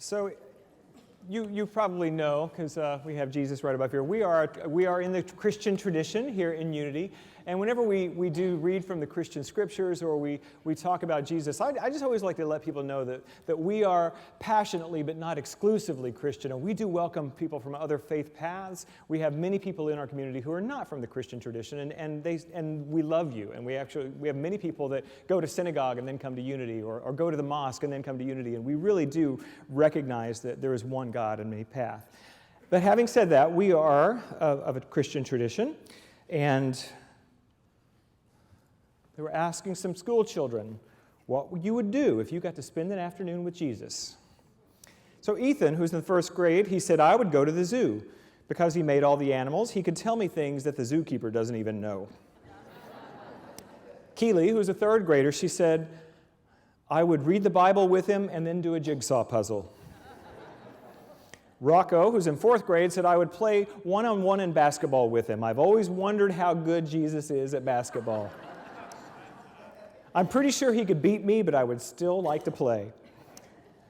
So you probably know, because we have Jesus right above here, we are in the Christian tradition here in Unity. And whenever we do read from the Christian scriptures or we talk about Jesus, I just always like to let people know that we are passionately but not exclusively Christian. And we do welcome people from other faith paths. We have many people in our community who are not from the Christian tradition, and we love you. And we have many people that go to synagogue and then come to Unity, or go to the mosque and then come to Unity. And we really do recognize that there is one God and many paths. But having said that, we are of a Christian tradition, and they were asking some school children what you would do if you got to spend an afternoon with Jesus. So Ethan, who's in the first grade, he said, I would go to the zoo. Because he made all the animals, he could tell me things that the zookeeper doesn't even know. Keely, who's a third grader, she said, I would read the Bible with him and then do a jigsaw puzzle. Rocco, who's in fourth grade, said I would play one-on-one in basketball with him. I've always wondered how good Jesus is at basketball. I'm pretty sure he could beat me, but I would still like to play.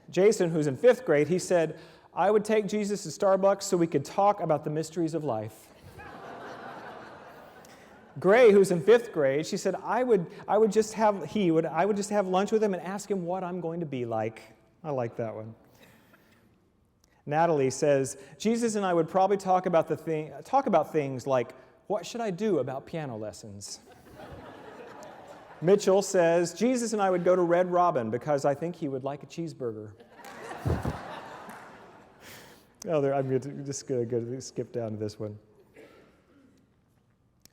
Jason, who's in fifth grade, he said, I would take Jesus to Starbucks so we could talk about the mysteries of life. Gray, who's in fifth grade, she said, I would just have lunch with him and ask him what I'm going to be like. I like that one. Natalie says, Jesus and I would probably talk about things like, what should I do about piano lessons? Mitchell says, Jesus and I would go to Red Robin because I think he would like a cheeseburger. I'm just going to skip down to this one.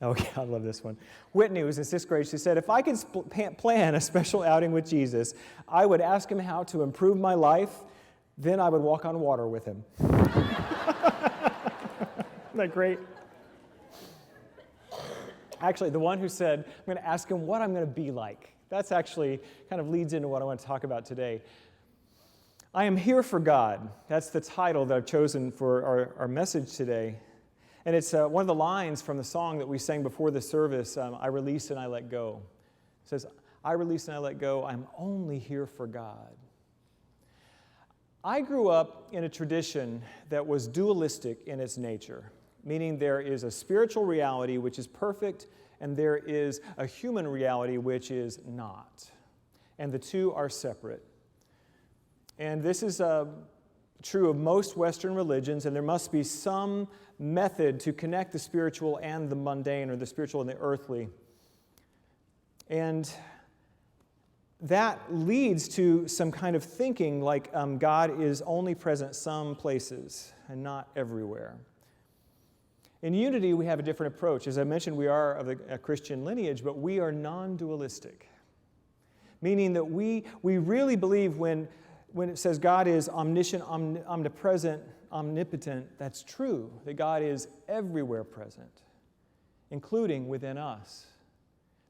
Okay, I love this one. Whitney was in sixth grade. She said, if I could plan a special outing with Jesus, I would ask him how to improve my life, then I would walk on water with him. Isn't that great? Actually, the one who said, I'm going to ask him what I'm going to be like. That's actually kind of leads into what I want to talk about today. I am here for God. That's the title that I've chosen for our message today. And it's one of the lines from the song that we sang before the service, I release and I let go. It says, I release and I let go. I'm only here for God. I grew up in a tradition that was dualistic in its nature, meaning there is a spiritual reality which is perfect, and there is a human reality which is not. And the two are separate. And this is true of most Western religions, and there must be some method to connect the spiritual and the mundane, or the spiritual and the earthly. And that leads to some kind of thinking like God is only present some places and not everywhere. In Unity, we have a different approach. As I mentioned, we are of a Christian lineage, but we are non-dualistic, meaning that we really believe when it says God is omniscient, omnipresent, omnipotent, that's true, that God is everywhere present, including within us,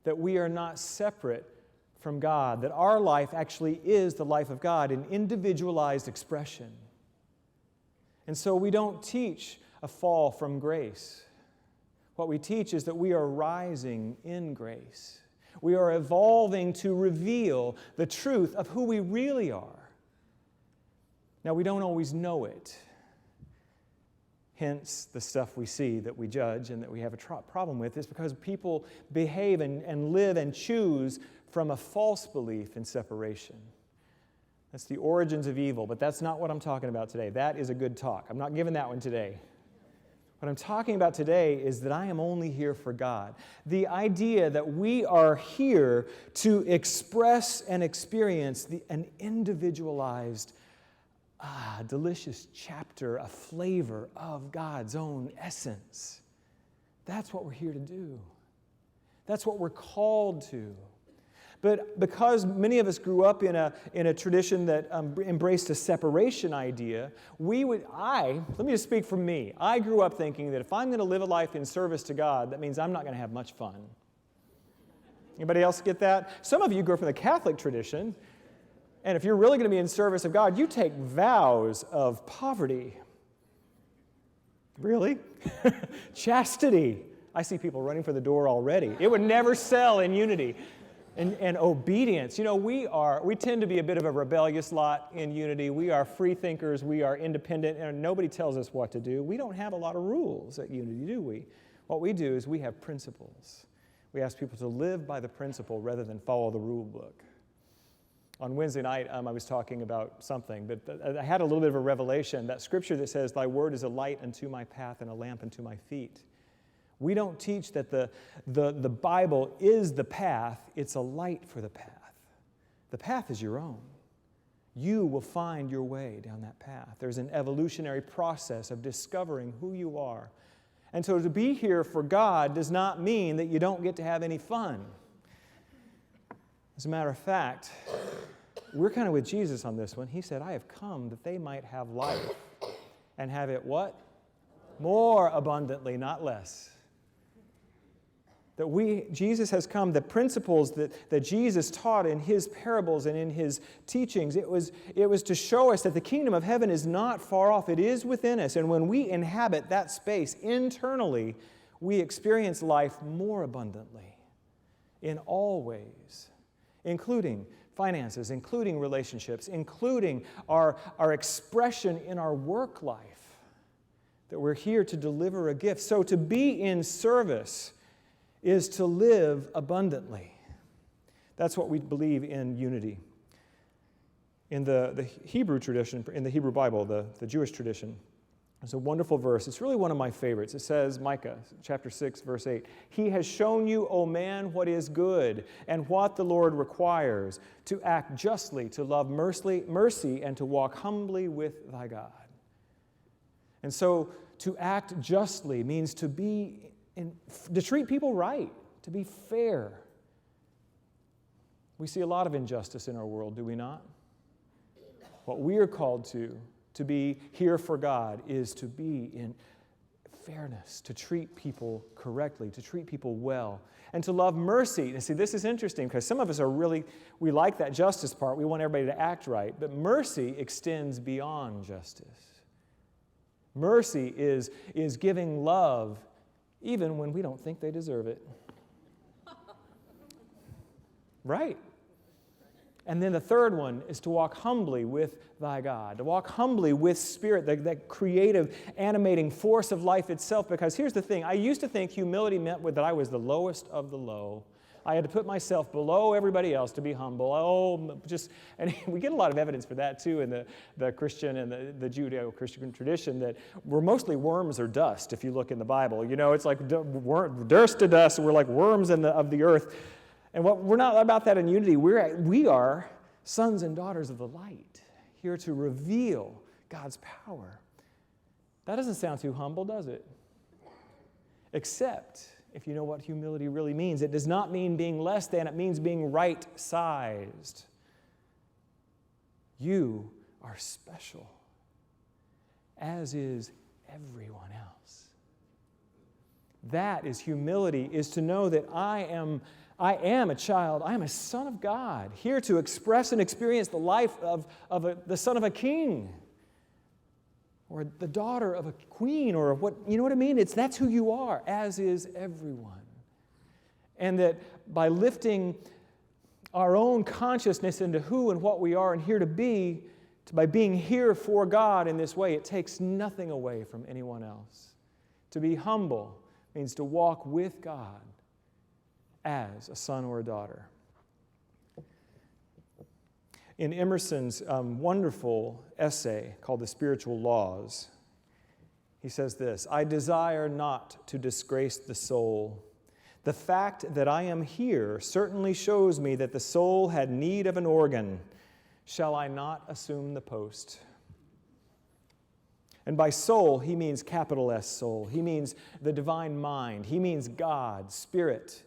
that we are not separate from God, that our life actually is the life of God in individualized expression. And so we don't teach a fall from grace. What we teach is that we are rising in grace. We are evolving to reveal the truth of who we really are. Now, we don't always know it. Hence, the stuff we see that we judge and that we have a problem with is because people behave and live and choose from a false belief in separation. That's the origins of evil, but that's not what I'm talking about today. That is a good talk. I'm not giving that one today. What I'm talking about today is that I am only here for God. The idea that we are here to express and experience an individualized, delicious chapter, a flavor of God's own essence. That's what we're here to do. That's what we're called to. But because many of us grew up in a tradition that embraced a separation idea, let me just speak for me. I grew up thinking that if I'm going to live a life in service to God, that means I'm not going to have much fun. Anybody else get that? Some of you grew up in the Catholic tradition, and if you're really going to be in service of God, you take vows of poverty. Really? Chastity. I see people running for the door already. It would never sell in Unity. and obedience. You know, we tend to be a bit of a rebellious lot in Unity. We are free thinkers, we are independent, and nobody tells us what to do. We don't have a lot of rules at Unity, do we? What we do is we have principles. We ask people to live by the principle rather than follow the rule book. On Wednesday night, I was talking about something, but I had a little bit of a revelation, that scripture that says, "Thy word is a light unto my path and a lamp unto my feet." We don't teach that the Bible is the path, it's a light for the path. The path is your own. You will find your way down that path. There's an evolutionary process of discovering who you are. And so to be here for God does not mean that you don't get to have any fun. As a matter of fact, we're kind of with Jesus on this one. He said, "I have come that they might have life and have it" what? More abundantly, not less. That Jesus has come, the principles that Jesus taught in his parables and in his teachings, it was to show us that the kingdom of heaven is not far off. It is within us. And when we inhabit that space internally, we experience life more abundantly in all ways, including finances, including relationships, including our expression in our work life, that we're here to deliver a gift. So to be in service is to live abundantly. That's what we believe in Unity. In the Hebrew tradition, in the Hebrew Bible, the Jewish tradition, there's a wonderful verse. It's really one of my favorites. It says, Micah chapter 6, verse 8, "He has shown you, O man, what is good and what the Lord requires, to act justly, to love mercy, and to walk humbly with thy God." And so to act justly means to treat people right, to be fair. We see a lot of injustice in our world, do we not? What we are called to be here for God, is to be in fairness, to treat people correctly, to treat people well, and to love mercy. And see, this is interesting because some of us we like that justice part. We want everybody to act right. But mercy extends beyond justice. Mercy is giving love even when we don't think they deserve it. Right? And then the third one is to walk humbly with thy God, to walk humbly with Spirit, that creative, animating force of life itself. Because here's the thing, I used to think humility meant that I was the lowest of the low. I had to put myself below everybody else to be humble. And we get a lot of evidence for that too in the Christian and the Judeo-Christian tradition, that we're mostly worms or dust if you look in the Bible. You know, it's like dust to dust, we're like worms of the earth. And we're not about that in Unity. We are sons and daughters of the light, here to reveal God's power. That doesn't sound too humble, does it? Except if you know what humility really means. It does not mean being less than, it means being right-sized. You are special, as is everyone else. That is humility, is to know that I am a child, I am a son of God, here to express and experience the life of the son of a king, or the daughter of a queen, or what, you know what I mean? That's who you are, as is everyone. And that by lifting our own consciousness into who and what we are and here to be, by being here for God in this way, it takes nothing away from anyone else. To be humble means to walk with God as a son or a daughter. In Emerson's wonderful essay called The Spiritual Laws, he says this: "I desire not to disgrace the soul. The fact that I am here certainly shows me that the soul had need of an organ. Shall I not assume the post?" And by soul, he means capital S soul. He means the divine mind. He means God, Spirit.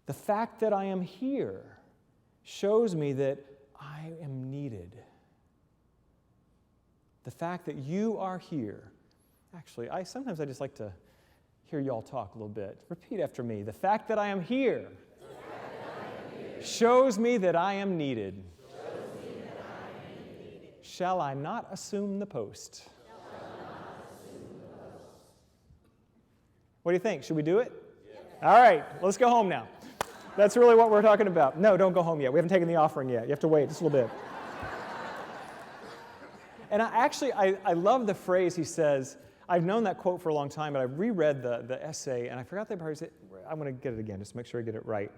The fact that I am here shows me that I am needed. The fact that you are here. Actually, sometimes I just like to hear y'all talk a little bit. Repeat after me. The fact that I am here shows me that I am needed. Shall I not assume the post? What do you think? Should we do it? All right, let's go home now. That's really what we're talking about. No, don't go home yet. We haven't taken the offering yet. You have to wait just a little bit. And I love the phrase he says. I've known that quote for a long time, but I reread the essay, and I forgot that part. I'm going to get it again, just to make sure I get it right.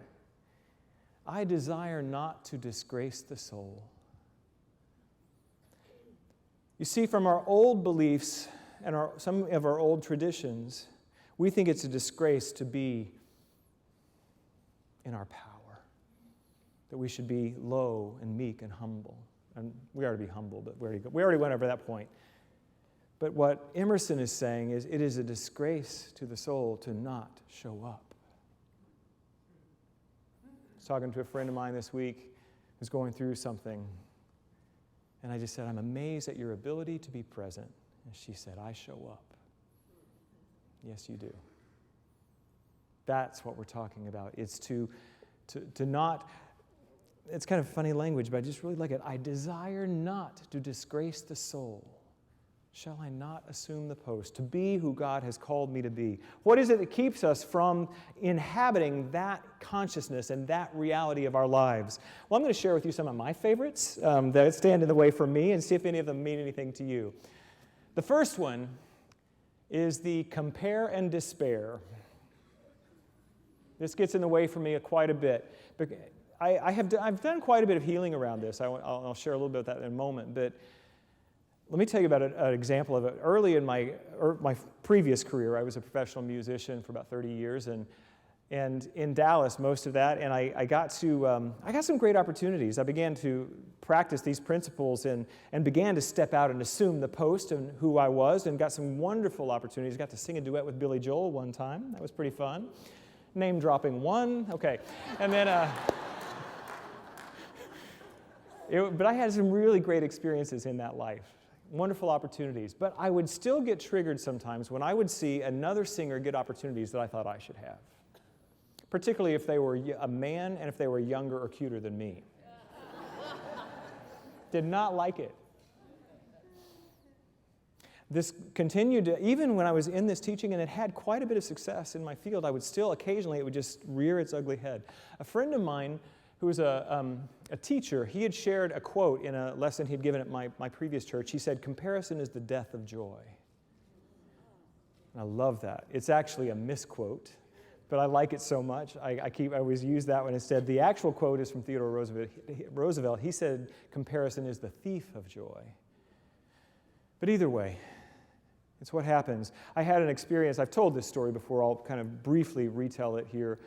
I desire not to disgrace the soul. You see, from our old beliefs and some of our old traditions, we think it's a disgrace to be in our power, that we should be low and meek and humble. And we ought to be humble, but we already went over that point. But what Emerson is saying is it is a disgrace to the soul to not show up. I was talking to a friend of mine this week who's going through something, and I just said, I'm amazed at your ability to be present. And she said, I show up. Yes, you do. That's what we're talking about. It's to not, it's kind of funny language, but I just really like it. I desire not to disgrace the soul. Shall I not assume the post, to be who God has called me to be? What is it that keeps us from inhabiting that consciousness and that reality of our lives? Well, I'm going to share with you some of my favorites that stand in the way for me and see if any of them mean anything to you. The first one is the compare and despair. This gets in the way for me quite a bit. I've done quite a bit of healing around this. I'll share a little bit of that in a moment, but let me tell you about an example of it. Early in my previous career, I was a professional musician for about 30 years, and in Dallas most of that, and I got some great opportunities. I began to practice these principles and began to step out and assume the post and who I was, and got some wonderful opportunities. Got to sing a duet with Billy Joel one time. That was pretty fun. Name dropping one. Okay. And then but I had some really great experiences in that life. Wonderful opportunities. But I would still get triggered sometimes when I would see another singer get opportunities that I thought I should have. Particularly if they were a man and if they were younger or cuter than me. Did not like it. This continued to, even when I was in this teaching and it had quite a bit of success in my field, I would still occasionally, it would just rear its ugly head. A friend of mine who was a teacher, he had shared a quote in a lesson he'd given at my previous church. He said, comparison is the death of joy. And I love that. It's actually a misquote, but I like it so much. I always use that one instead. The actual quote is from Theodore Roosevelt. He said, comparison is the thief of joy. But either way, it's what happens. I had an experience, I've told this story before, I'll kind of briefly retell it here.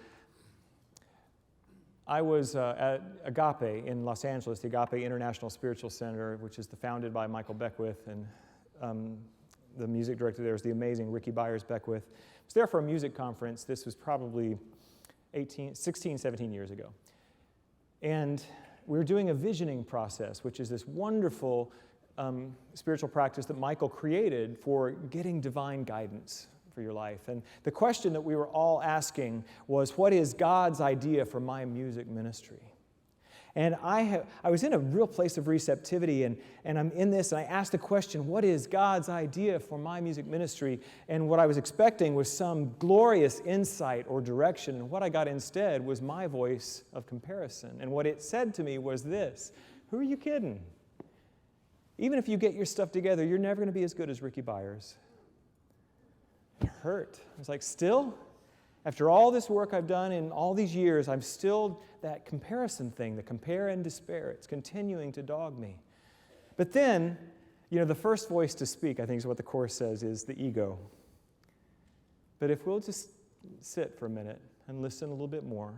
I was at Agape in Los Angeles, the Agape International Spiritual Center, which is founded by Michael Beckwith, and the music director there is the amazing Ricky Byers-Beckwith. I was there for a music conference. This was probably 16, 17 years ago. And we were doing a visioning process, which is this wonderful spiritual practice that Michael created for getting divine guidance for your life. And the question that we were all asking was, what is God's idea for my music ministry? And I was in a real place of receptivity, and I'm in this, and I asked the question, what is God's idea for my music ministry? And what I was expecting was some glorious insight or direction, and what I got instead was my voice of comparison. And what it said to me was this: who are you kidding? Even if you get your stuff together, you're never going to be as good as Ricky Byers. It hurt. I was like, still? After all this work I've done in all these years, I'm still that comparison thing, the compare and despair. It's continuing to dog me. But then, the first voice to speak, I think is what the chorus says, is the ego. But if we'll just sit for a minute and listen a little bit more,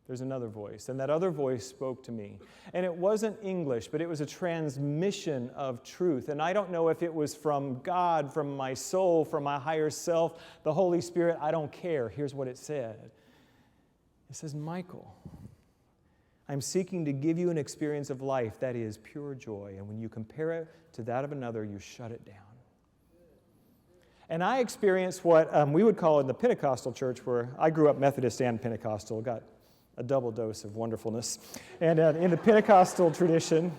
there's another voice, and that other voice spoke to me. And it wasn't English, but it was a transmission of truth. And I don't know if it was from God, from my soul, from my higher self, the Holy Spirit. I don't care. Here's what it said. It says, Michael, I'm seeking to give you an experience of life that is pure joy. And when you compare it to that of another, you shut it down. And I experienced what we would call in the Pentecostal church, where I grew up Methodist and Pentecostal, got a double dose of wonderfulness. And in the Pentecostal tradition,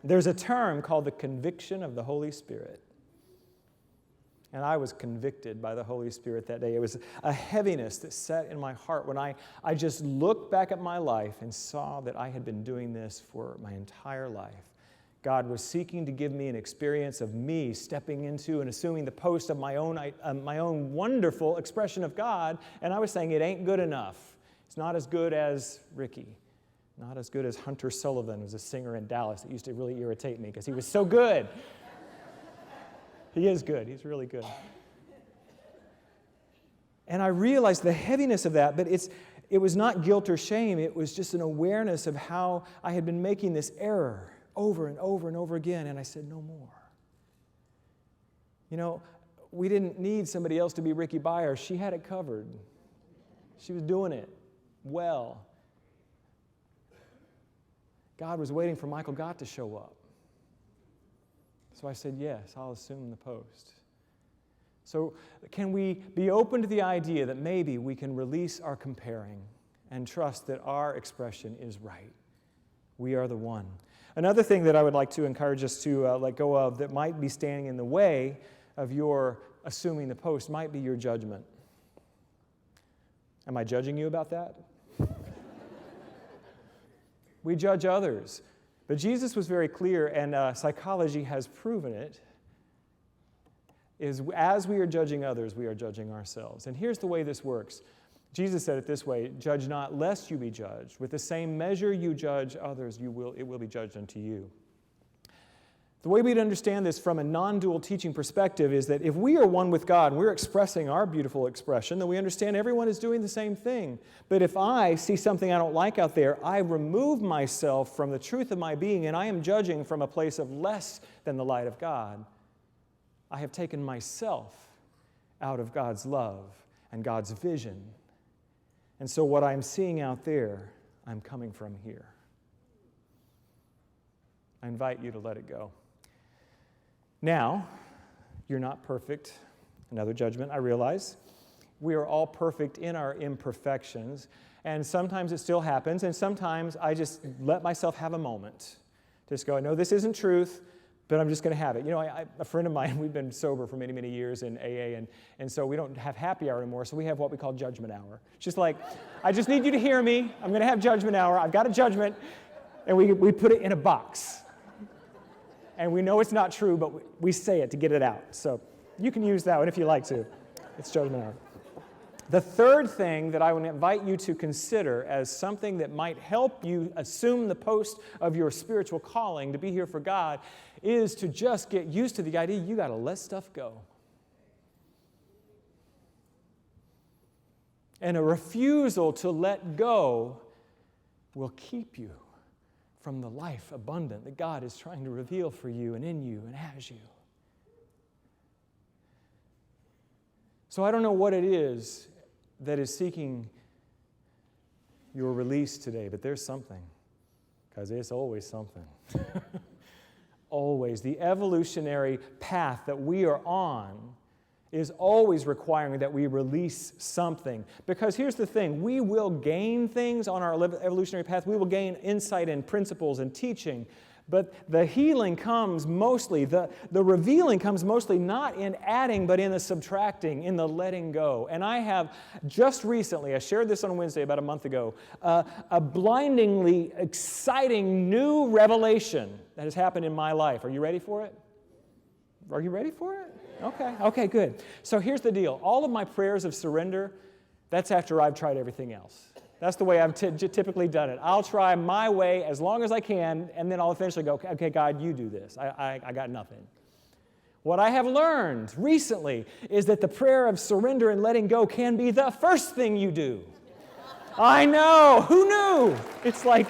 there's a term called the conviction of the Holy Spirit. And I was convicted by the Holy Spirit that day. It was a heaviness that sat in my heart when I just looked back at my life and saw that I had been doing this for my entire life. God was seeking to give me an experience of me stepping into and assuming the post of my own wonderful expression of God, and I was saying it ain't good enough. It's not as good as Ricky, not as good as Hunter Sullivan, who's a singer in Dallas that used to really irritate me because he was so good. He is good. He's really good. And I realized the heaviness of that, but it was not guilt or shame. It was just an awareness of how I had been making this error over and over and over again, and I said, no more. You know, we didn't need somebody else to be Ricky Byers. She had it covered. She was doing it well. God was waiting for Michael Gott to show up. So I said, yes, I'll assume the post. So can we be open to the idea that maybe we can release our comparing and trust that our expression is right? We are the one. Another thing that I would like to encourage us to let go of that might be standing in the way of your assuming the post might be your judgment. Am I judging you about that? We judge others. But Jesus was very clear, and psychology has proven it, is as we are judging others, we are judging ourselves. And here's the way this works. Jesus said it this way, judge not lest you be judged. With the same measure you judge others, it will be judged unto you. The way we'd understand this from a non-dual teaching perspective is that if we are one with God and we're expressing our beautiful expression, then we understand everyone is doing the same thing. But if I see something I don't like out there, I remove myself from the truth of my being and I am judging from a place of less than the light of God. I have taken myself out of God's love and God's vision. And so what I'm seeing out there, I'm coming from here. I invite you to let it go. Now, you're not perfect. Another judgment, I realize. We are all perfect in our imperfections, and sometimes it still happens, and sometimes I just let myself have a moment. Just go, no, this isn't truth, but I'm just going to have it. You know, a friend of mine, we've been sober for many, many years in AA, and so we don't have happy hour anymore, so we have what we call judgment hour. It's just like, I just need you to hear me. I'm going to have judgment hour. I've got a judgment, and we put it in a box. And we know it's not true, but we say it to get it out. So you can use that one if you like to. It's judgment hour. The third thing that I would invite you to consider as something that might help you assume the post of your spiritual calling to be here for God is to just get used to the idea you got to let stuff go. And a refusal to let go will keep you from the life abundant that God is trying to reveal for you and in you and as you. So I don't know what it is that is seeking your release today, but there's something, because it's always something. Always. The evolutionary path that we are on is always requiring that we release something. Because here's the thing, we will gain things on our evolutionary path. We will gain insight and principles and teaching. But the healing comes mostly, the revealing comes mostly not in adding, but in the subtracting, in the letting go. And I have just recently, I shared this on Wednesday about a month ago, a blindingly exciting new revelation that has happened in my life. Are you ready for it? Are you ready for it? Okay, good. So here's the deal. All of my prayers of surrender, that's after I've tried everything else. That's the way I've typically done it. I'll try my way as long as I can, and then I'll eventually go, okay, God, you do this. I got nothing. What I have learned recently is that the prayer of surrender and letting go can be the first thing you do. I know. Who knew? It's like...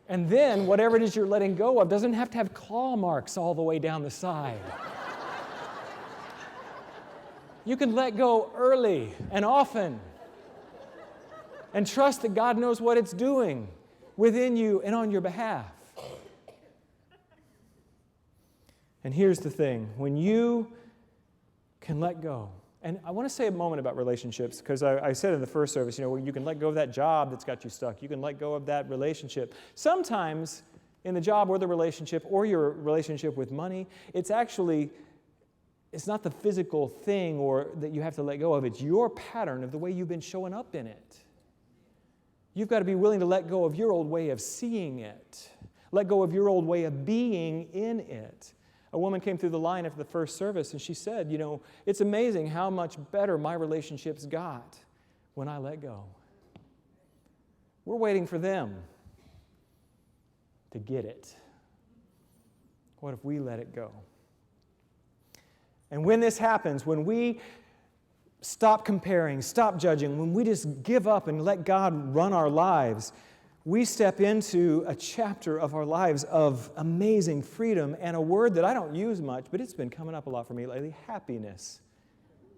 And then, whatever it is you're letting go of doesn't have to have claw marks all the way down the side. You can let go early and often and trust that God knows what it's doing within you and on your behalf. And here's the thing. When you can let go, and I want to say a moment about relationships, because I said in the first service, you can let go of that job that's got you stuck. You can let go of that relationship. Sometimes in the job or the relationship or your relationship with money. It's not the physical thing or that you have to let go of. It's your pattern of the way you've been showing up in it. You've got to be willing to let go of your old way of seeing it. Let go of your old way of being in it. A woman came through the line after the first service and she said, it's amazing how much better my relationships got when I let go. We're waiting for them to get it. What if we let it go? And when this happens, when we stop comparing, stop judging, when we just give up and let God run our lives, we step into a chapter of our lives of amazing freedom and a word that I don't use much, but it's been coming up a lot for me lately, happiness.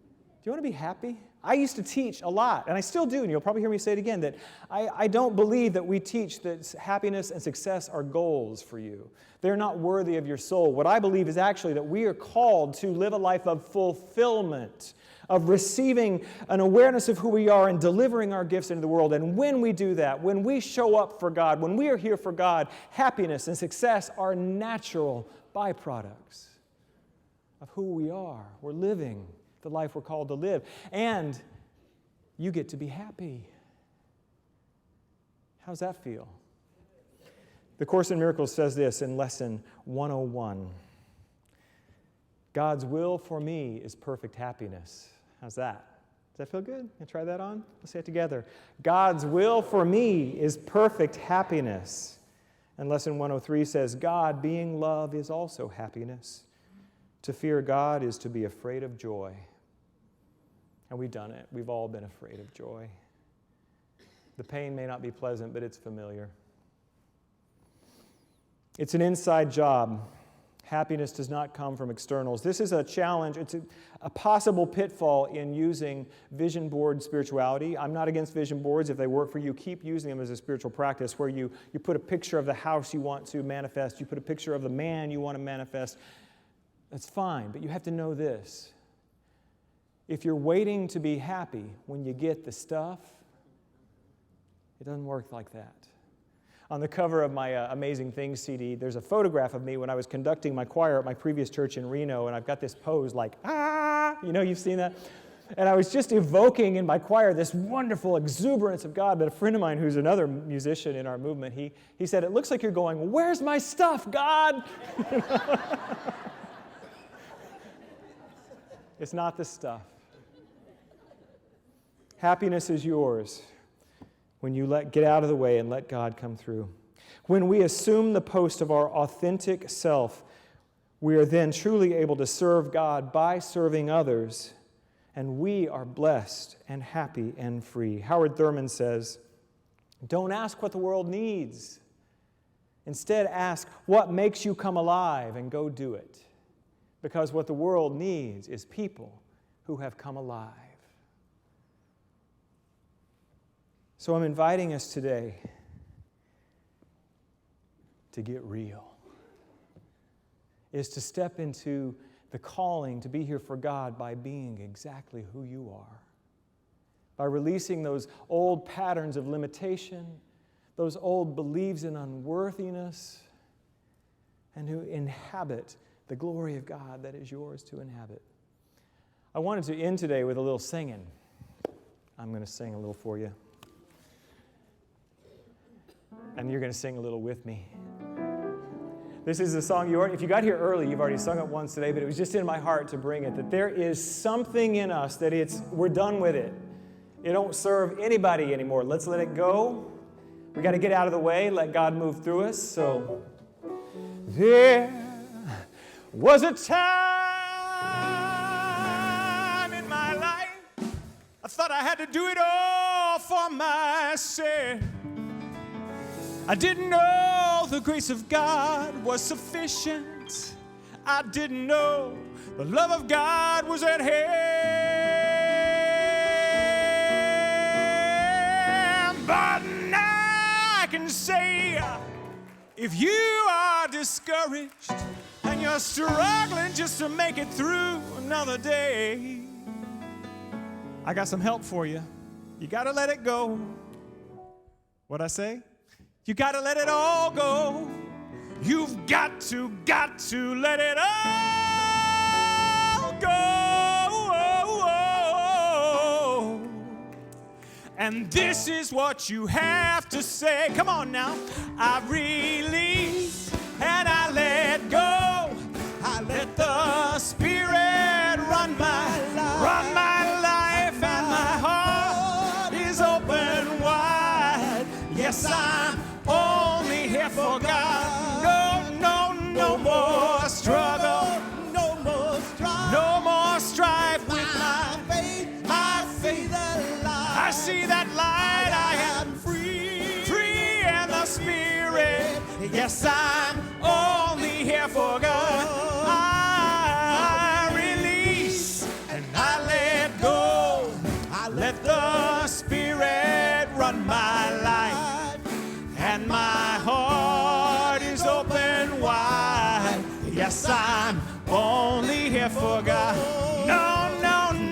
Do you want to be happy? I used to teach a lot, and I still do, and you'll probably hear me say it again, that I don't believe that we teach that happiness and success are goals for you. They're not worthy of your soul. What I believe is actually that we are called to live a life of fulfillment, of receiving an awareness of who we are and delivering our gifts into the world. And when we do that, when we show up for God, when we are here for God, happiness and success are natural byproducts of who we are. We're living the life we're called to live. And you get to be happy. How's that feel? The Course in Miracles says this in Lesson 101. God's will for me is perfect happiness. How's that? Does that feel good? Can I try that on? Let's say it together. God's will for me is perfect happiness. And Lesson 103 says, God, being love, is also happiness. To fear God is to be afraid of joy. And we've done it. We've all been afraid of joy. The pain may not be pleasant, but it's familiar. It's an inside job. Happiness does not come from externals. This is a challenge. It's a possible pitfall in using vision board spirituality. I'm not against vision boards. If they work for you, keep using them as a spiritual practice where you put a picture of the house you want to manifest. You put a picture of the man you want to manifest. That's fine, but you have to know this. If you're waiting to be happy when you get the stuff, it doesn't work like that. On the cover of my Amazing Things CD, there's a photograph of me when I was conducting my choir at my previous church in Reno, and I've got this pose like, you've seen that? And I was just evoking in my choir this wonderful exuberance of God. But a friend of mine who's another musician in our movement, he said, it looks like you're going, where's my stuff, God? It's not the stuff. Happiness is yours when you get out of the way and let God come through. When we assume the post of our authentic self, we are then truly able to serve God by serving others, and we are blessed and happy and free. Howard Thurman says, don't ask what the world needs. Instead, ask what makes you come alive and go do it. Because what the world needs is people who have come alive. So I'm inviting us today to get real, is to step into the calling to be here for God by being exactly who you are, by releasing those old patterns of limitation, those old beliefs in unworthiness, and to inhabit the glory of God that is yours to inhabit. I wanted to end today with a little singing. I'm going to sing a little for you. And you're going to sing a little with me. This is a song if you got here early, you've already sung it once today, but it was just in my heart to bring it, that there is something in us that we're done with it. It don't serve anybody anymore. Let's let it go. We got to get out of the way, let God move through us. So, there was a time in my life I thought I had to do it all for myself. I didn't know the grace of God was sufficient. I didn't know the love of God was at hand. But now I can say, if you are discouraged and you're struggling just to make it through another day, I got some help for you. You got to let it go. What'd I say? You got to let it all go. You've got to let it all go. And this is what you have to say. Come on now. I release and I let go. I let the Spirit run my life, and my heart is open wide. Yes, I'm only here for God. No more struggle, no more strife with my faith. I see that light. I am free in the Spirit. Yes, I'm only here for God. I release and I let go. I let the Spirit run my life, and my heart is open wide. Yes, I'm only here for God.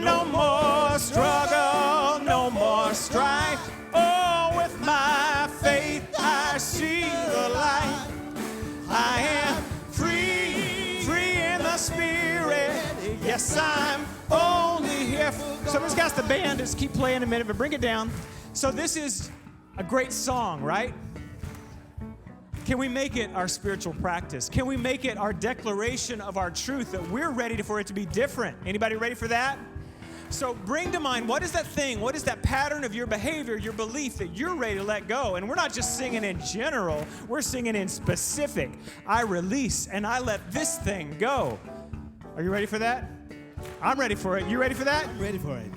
No more struggle, no more strife. Oh, with my faith I see the light. I am free in the Spirit. Yes, I'm only here for... Someone's got the band. Just keep playing a minute, but bring it down. So this is a great song, right? Can we make it our spiritual practice? Can we make it our declaration of our truth, that we're ready for it to be different? Anybody ready for that? So bring to mind, what is that thing? What is that pattern of your behavior, your belief that you're ready to let go? And we're not just singing in general, we're singing in specific. I release and I let this thing go. Are you ready for that? I'm ready for it. You ready for that? I'm ready for it.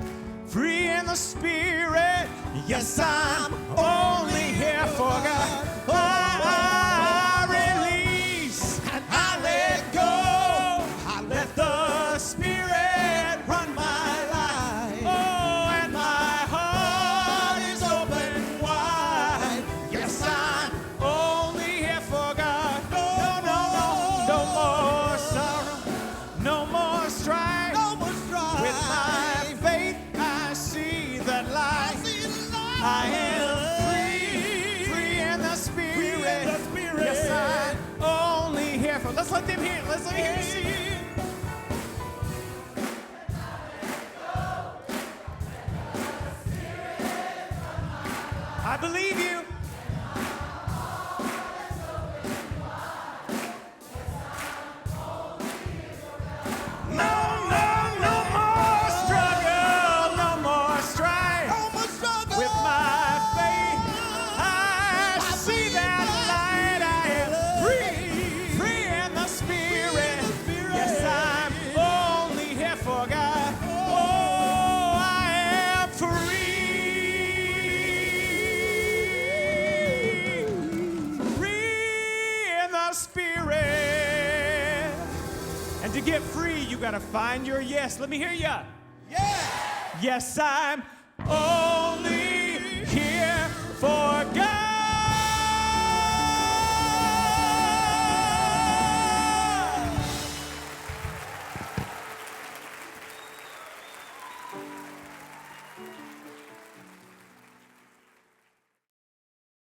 Free in the Spirit. Yes, I'm only here for God. I release and I let go. I let the Spirit run my life. Oh, and my heart is open wide. Yes, I'm only here for God. No more sorrow, no more strife. With my faith, I see the light. I am free in the Spirit. Yes, I'm only here for... Let's let them hear it. Let's let me hear you sing it. I believe you. No more struggle, no more strife. With my faith, I see that light. I am free in the Spirit. Yes, I'm only here for God. Oh, I am free in the Spirit. And to get free, you got to find your yes. Let me hear ya. Yeah. Yes, I'm